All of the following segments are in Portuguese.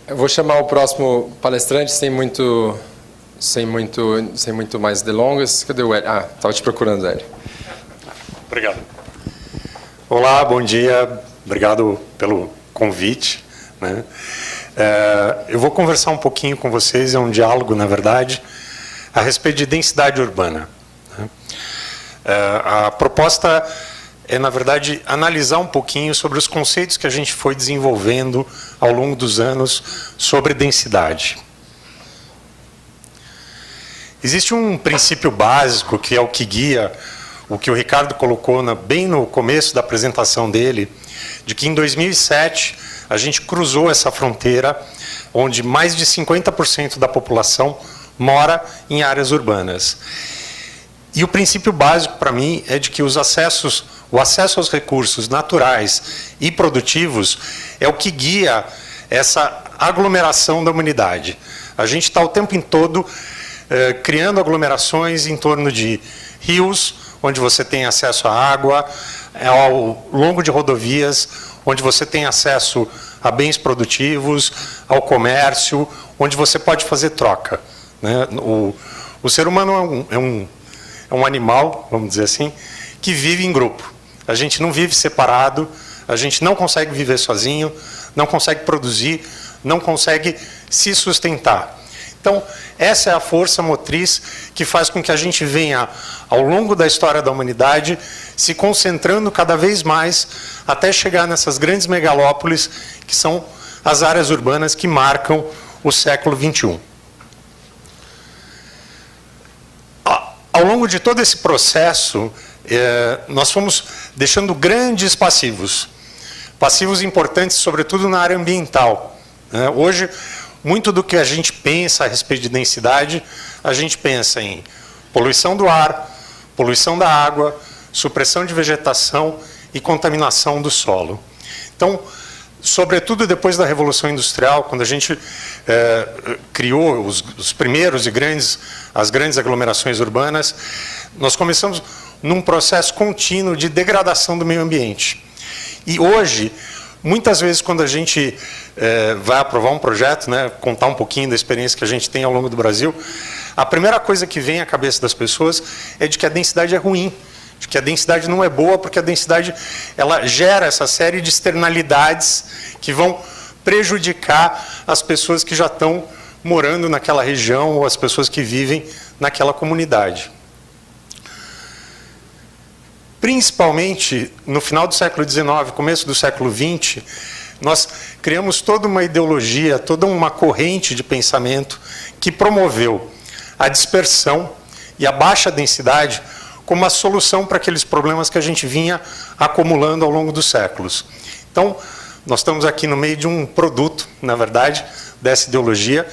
Eu vou chamar o próximo palestrante sem muito mais delongas. Cadê o Hélio? Ah, estava te procurando, Hélio. Obrigado. Olá, bom dia. Obrigado pelo convite, né? Eu vou conversar um pouquinho com vocês, é um diálogo, na verdade, a respeito de densidade urbana, né? A proposta é, na verdade, analisar um pouquinho sobre os conceitos que a gente foi desenvolvendo ao longo dos anos sobre densidade. Existe um princípio básico que é o que guia o que o Ricardo colocou bem no começo da apresentação dele, de que em 2007 a gente cruzou essa fronteira onde mais de 50% da população mora em áreas urbanas. E o princípio básico para mim é de que o acesso aos recursos naturais e produtivos é o que guia essa aglomeração da humanidade. A gente está o tempo todo criando aglomerações em torno de rios, onde você tem acesso à água, ao longo de rodovias, onde você tem acesso a bens produtivos, ao comércio, onde você pode fazer troca, né? O ser humano é um animal, vamos dizer assim, que vive em grupo. A gente não vive separado, a gente não consegue viver sozinho, não consegue produzir, não consegue se sustentar. Então, essa é a força motriz que faz com que a gente venha, ao longo da história da humanidade, se concentrando cada vez mais até chegar nessas grandes megalópolis, que são as áreas urbanas que marcam o século XXI. Ao longo de todo esse processo, nós fomos deixando grandes passivos importantes, sobretudo na área ambiental. Hoje, muito do que a gente pensa a respeito de densidade, a gente pensa em poluição do ar, poluição da água, supressão de vegetação e contaminação do solo. Então, sobretudo depois da Revolução Industrial, quando a gente criou os primeiros e as grandes aglomerações urbanas, nós começamos num processo contínuo de degradação do meio ambiente. E hoje, muitas vezes, quando a gente vai aprovar um projeto, né, contar um pouquinho da experiência que a gente tem ao longo do Brasil, a primeira coisa que vem à cabeça das pessoas é de que a densidade é ruim, de que a densidade não é boa, porque a densidade ela gera essa série de externalidades que vão prejudicar as pessoas que já estão morando naquela região ou as pessoas que vivem naquela comunidade. Principalmente no final do século XIX, começo do século XX, nós criamos toda uma ideologia, toda uma corrente de pensamento que promoveu a dispersão e a baixa densidade como uma solução para aqueles problemas que a gente vinha acumulando ao longo dos séculos. Então, nós estamos aqui no meio de um produto, na verdade, dessa ideologia,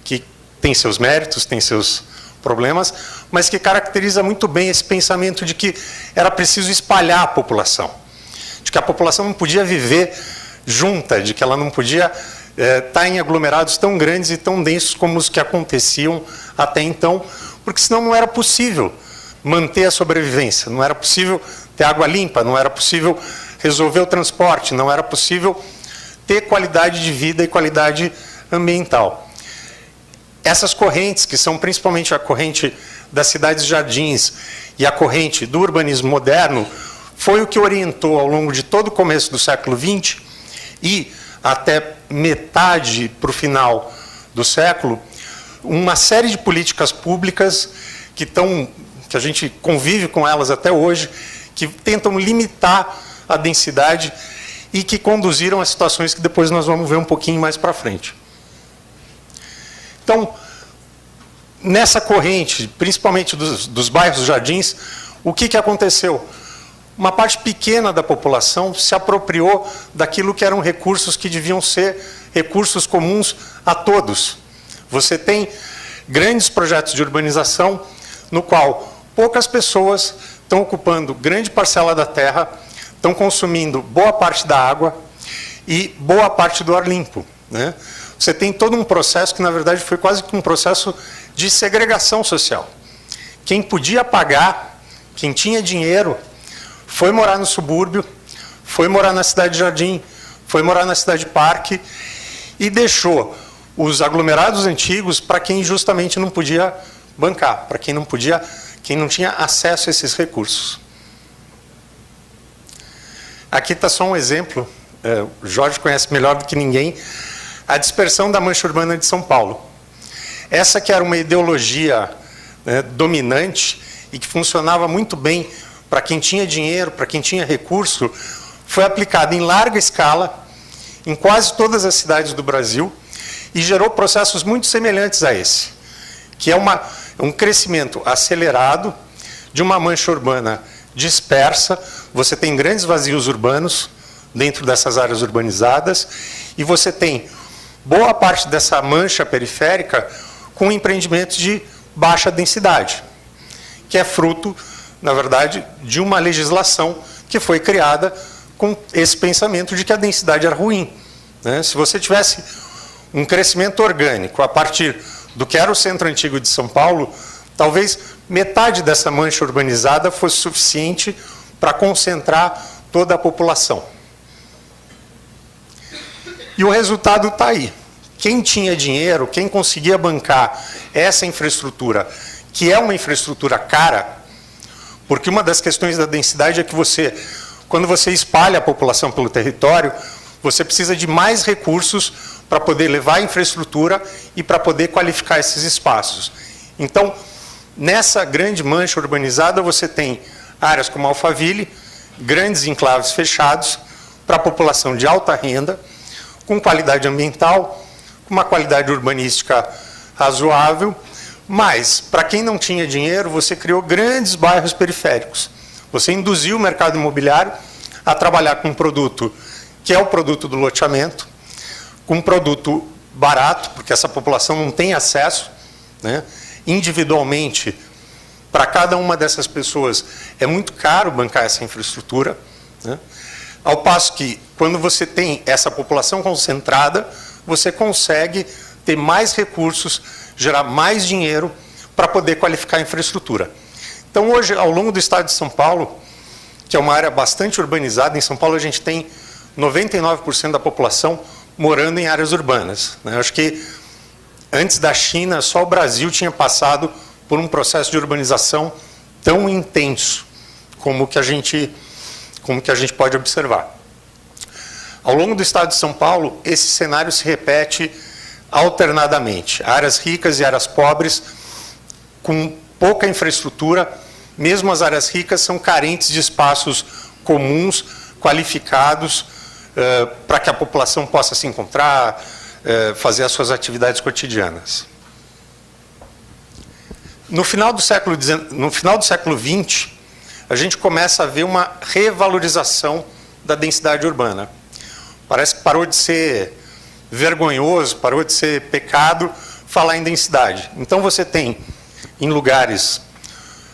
que tem seus méritos, tem seus problemas, mas que caracteriza muito bem esse pensamento de que era preciso espalhar a população, de que a população não podia viver junta, de que ela não podia estar em aglomerados tão grandes e tão densos como os que aconteciam até então, porque senão não era possível manter a sobrevivência, não era possível ter água limpa, não era possível resolver o transporte, não era possível ter qualidade de vida e qualidade ambiental. Essas correntes, que são principalmente a corrente das cidades-jardins e a corrente do urbanismo moderno, foi o que orientou ao longo de todo o começo do século XX e até metade para o final do século, uma série de políticas públicas que a gente convive com elas até hoje, que tentam limitar a densidade e que conduziram a situações que depois nós vamos ver um pouquinho mais para frente. Então, nessa corrente, principalmente dos bairros jardins, o que aconteceu? Uma parte pequena da população se apropriou daquilo que eram recursos que deviam ser recursos comuns a todos. Você tem grandes projetos de urbanização no qual poucas pessoas estão ocupando grande parcela da terra, estão consumindo boa parte da água e boa parte do ar limpo, né? Você tem todo um processo que, na verdade, foi quase que um processo de segregação social. Quem podia pagar, quem tinha dinheiro, foi morar no subúrbio, foi morar na cidade-jardim, foi morar na cidade-parque, e deixou os aglomerados antigos para quem justamente não podia bancar, para quem não tinha acesso a esses recursos. Aqui está só um exemplo, o Jorge conhece melhor do que ninguém, a dispersão da mancha urbana de São Paulo. Essa que era uma ideologia, né, dominante e que funcionava muito bem para quem tinha dinheiro, para quem tinha recurso, foi aplicada em larga escala em quase todas as cidades do Brasil e gerou processos muito semelhantes a esse, que é um crescimento acelerado de uma mancha urbana dispersa. Você tem grandes vazios urbanos dentro dessas áreas urbanizadas e você tem boa parte dessa mancha periférica com empreendimentos de baixa densidade, que é fruto, na verdade, de uma legislação que foi criada com esse pensamento de que a densidade era ruim, né? Se você tivesse um crescimento orgânico a partir do que era o centro antigo de São Paulo, talvez metade dessa mancha urbanizada fosse suficiente para concentrar toda a população. E o resultado está aí. Quem tinha dinheiro, quem conseguia bancar essa infraestrutura, que é uma infraestrutura cara, porque uma das questões da densidade é que quando você espalha a população pelo território, você precisa de mais recursos para poder levar a infraestrutura e para poder qualificar esses espaços. Então, nessa grande mancha urbanizada, você tem áreas como Alphaville, grandes enclaves fechados, para a população de alta renda, com qualidade ambiental, com uma qualidade urbanística razoável, mas, para quem não tinha dinheiro, você criou grandes bairros periféricos. Você induziu o mercado imobiliário a trabalhar com um produto que é o produto do loteamento, com um produto barato, porque essa população não tem acesso, né? Individualmente, para cada uma dessas pessoas, é muito caro bancar essa infraestrutura, né? Ao passo que, quando você tem essa população concentrada, você consegue ter mais recursos, gerar mais dinheiro para poder qualificar a infraestrutura. Então, hoje, ao longo do estado de São Paulo, que é uma área bastante urbanizada, em São Paulo a gente tem 99% da população morando em áreas urbanas, né? Eu acho que antes da China, só o Brasil tinha passado por um processo de urbanização tão intenso como que a gente pode observar. Ao longo do estado de São Paulo, esse cenário se repete alternadamente. Áreas ricas e áreas pobres, com pouca infraestrutura. Mesmo as áreas ricas são carentes de espaços comuns, qualificados, para que a população possa se encontrar, fazer as suas atividades cotidianas. No final do século XX, a gente começa a ver uma revalorização da densidade urbana. Parece que parou de ser vergonhoso, parou de ser pecado falar em densidade. Então você tem, em lugares,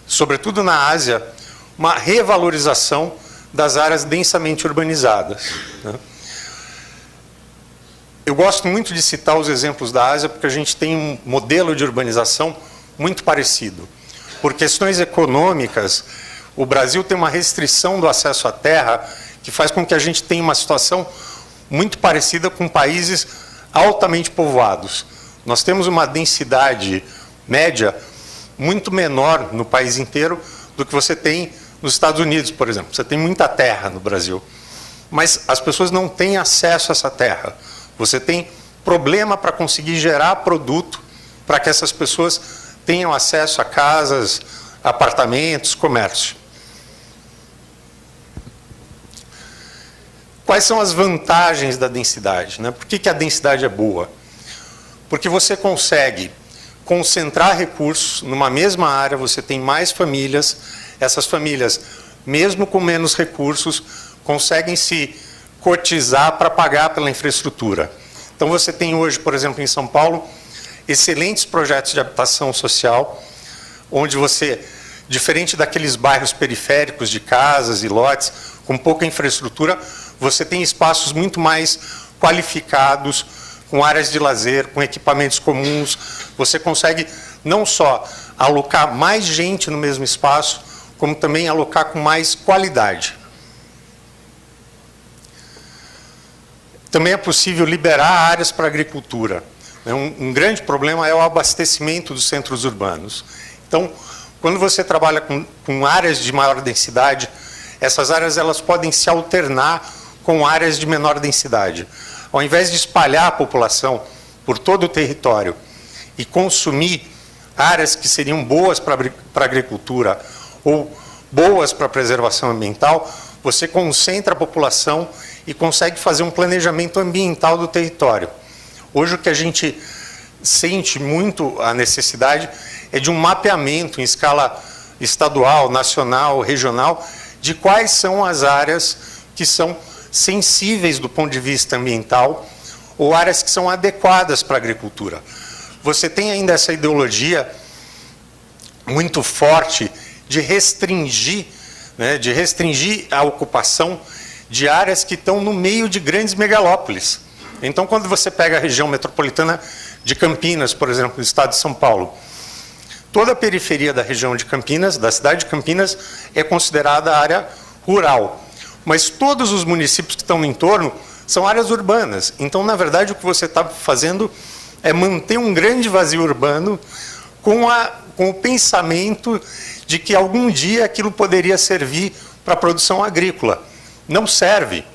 sobretudo na Ásia, uma revalorização das áreas densamente urbanizadas, né? Eu gosto muito de citar os exemplos da Ásia, porque a gente tem um modelo de urbanização muito parecido. Por questões econômicas, o Brasil tem uma restrição do acesso à terra que faz com que a gente tenha uma situação muito parecida com países altamente povoados. Nós temos uma densidade média muito menor no país inteiro do que você tem nos Estados Unidos, por exemplo. Você tem muita terra no Brasil, mas as pessoas não têm acesso a essa terra. Você tem problema para conseguir gerar produto para que essas pessoas tenham acesso a casas, apartamentos, comércio. Quais são as vantagens da densidade, né? Por que a densidade é boa? Porque você consegue concentrar recursos numa mesma área, você tem mais famílias, essas famílias, mesmo com menos recursos, conseguem se cotizar para pagar pela infraestrutura. Então você tem hoje, por exemplo, em São Paulo, excelentes projetos de habitação social, onde você, diferente daqueles bairros periféricos de casas e lotes, com pouca infraestrutura, você tem espaços muito mais qualificados, com áreas de lazer, com equipamentos comuns. Você consegue não só alocar mais gente no mesmo espaço, como também alocar com mais qualidade. Também é possível liberar áreas para agricultura. Um grande problema é o abastecimento dos centros urbanos. Então, quando você trabalha com áreas de maior densidade, essas áreas elas podem se alternar com áreas de menor densidade. Ao invés de espalhar a população por todo o território e consumir áreas que seriam boas para a agricultura ou boas para a preservação ambiental, você concentra a população e consegue fazer um planejamento ambiental do território. Hoje o que a gente sente muito a necessidade é de um mapeamento em escala estadual, nacional, regional, de quais são as áreas que são sensíveis do ponto de vista ambiental ou áreas que são adequadas para a agricultura. Você tem ainda essa ideologia muito forte de restringir a ocupação de áreas que estão no meio de grandes megalópolis. Então, quando você pega a região metropolitana de Campinas, por exemplo, no estado de São Paulo, toda a periferia da região de Campinas, da cidade de Campinas, é considerada área rural. Mas todos os municípios que estão no entorno são áreas urbanas. Então, na verdade, o que você está fazendo é manter um grande vazio urbano com o pensamento de que algum dia aquilo poderia servir para a produção agrícola. Não serve.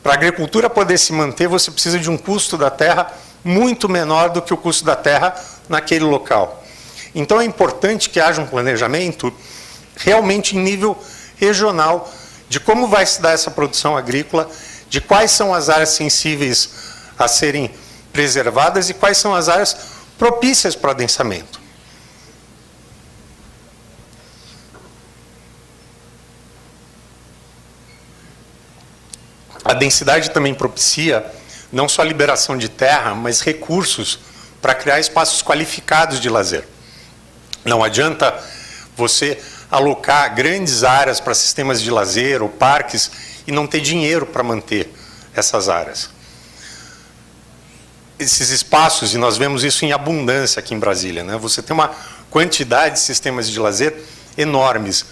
Para a agricultura poder se manter, você precisa de um custo da terra muito menor do que o custo da terra naquele local. Então é importante que haja um planejamento realmente em nível regional de como vai se dar essa produção agrícola, de quais são as áreas sensíveis a serem preservadas e quais são as áreas propícias para adensamento. A densidade também propicia não só a liberação de terra, mas recursos para criar espaços qualificados de lazer. Não adianta você alocar grandes áreas para sistemas de lazer ou parques e não ter dinheiro para manter essas áreas. Esses espaços, e nós vemos isso em abundância aqui em Brasília, né? Você tem uma quantidade de sistemas de lazer enormes,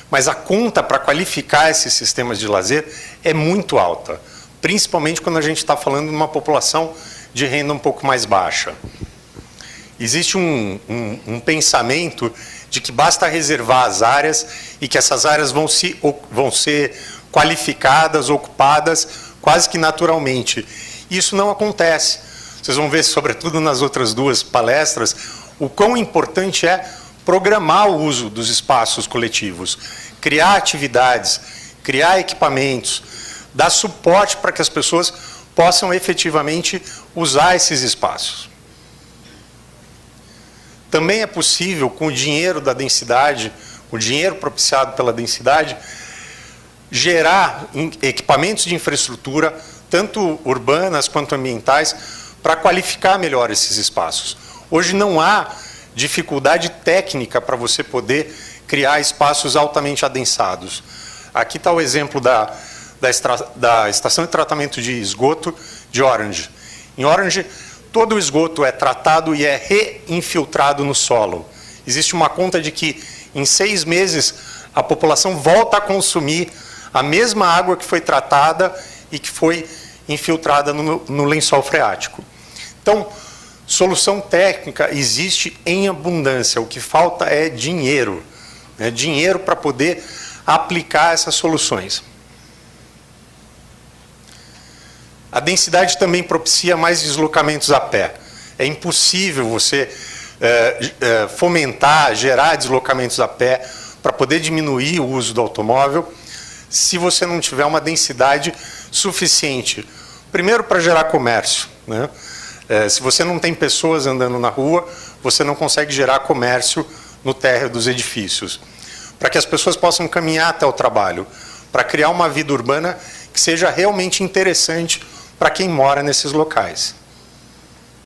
mas a conta para qualificar esses sistemas de lazer é muito alta, principalmente quando a gente está falando de uma população de renda um pouco mais baixa. Existe um pensamento de que basta reservar as áreas e que essas áreas vão ser qualificadas, ocupadas quase que naturalmente. Isso não acontece. Vocês vão ver, sobretudo nas outras duas palestras, o quão importante é programar o uso dos espaços coletivos, criar atividades, criar equipamentos, dar suporte para que as pessoas possam efetivamente usar esses espaços. Também é possível, com o dinheiro da densidade, o dinheiro propiciado pela densidade, gerar equipamentos de infraestrutura, tanto urbanas quanto ambientais, para qualificar melhor esses espaços. Hoje não há dificuldade técnica para você poder criar espaços altamente adensados. Aqui está o exemplo da estação de tratamento de esgoto de Orange. Em Orange, todo o esgoto é tratado e é reinfiltrado no solo. Existe uma conta de que, em 6 meses, a população volta a consumir a mesma água que foi tratada e que foi infiltrada no lençol freático. Então, solução técnica existe em abundância. O que falta é dinheiro. Dinheiro para poder aplicar essas soluções. A densidade também propicia mais deslocamentos a pé. É impossível você fomentar, gerar deslocamentos a pé para poder diminuir o uso do automóvel se você não tiver uma densidade suficiente. Primeiro, para gerar comércio, né? Se você não tem pessoas andando na rua, você não consegue gerar comércio no térreo dos edifícios. Para que as pessoas possam caminhar até o trabalho, para criar uma vida urbana que seja realmente interessante para quem mora nesses locais.